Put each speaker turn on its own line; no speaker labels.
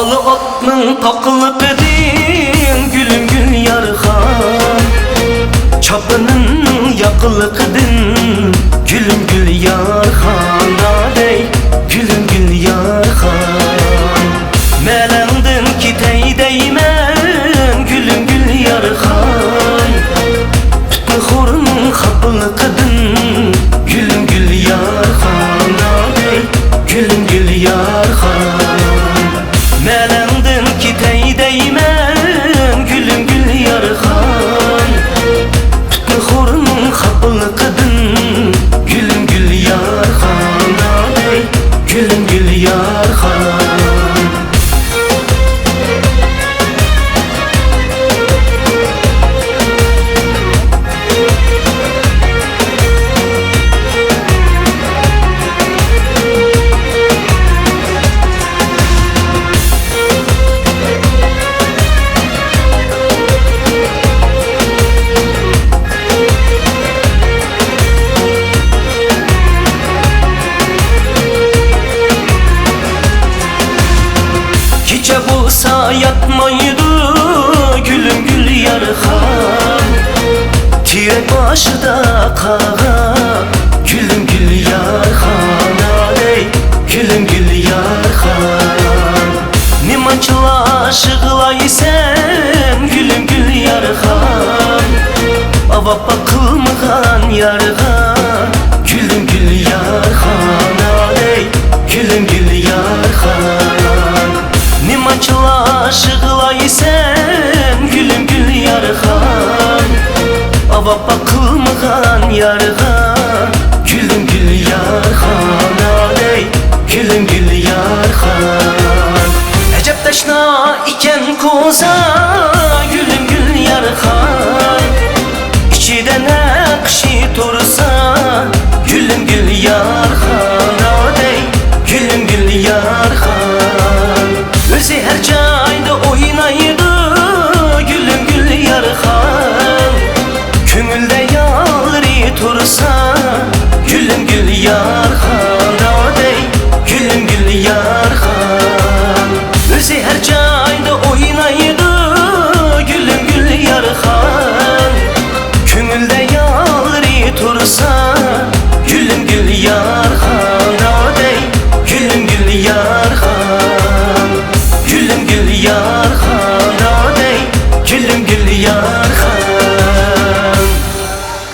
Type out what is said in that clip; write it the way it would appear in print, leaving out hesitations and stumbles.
Alı otның takılıp edin gülüm gül yarxan. Çapının yakılık edin gülüm gül yarxan. Adey gülüm gül yarxan. Melendin ki teydeymen gülüm gül yarxan. Tütni xorunun kapılık edin gülüm gül yarxan. Adey gülüm gül yarxan. Melendin ki teydeymen gülüm gül yarxan. Tütni xorunun kapılık edin gülüm gül yarxan. Adey gülüm gül yarxan. Gece bulsa yatmaydı gülüm gül yarxan. Tirek başıda kağa gülüm gül yarxan. Aley gülüm gül yarxan. Nimançıla aşıqlaysan gülüm gül yarxan. Ava bakılmıgan yarğa gülüm gül yarxan. Aley gülüm gül yarxan. Nimançıla aşıqlaysan gülüm gül yarxan. Ava bakılmıgan yarğa gülüm gül yarxan. Aley gülüm gül yarxan. Əcəb təşna ikən kozan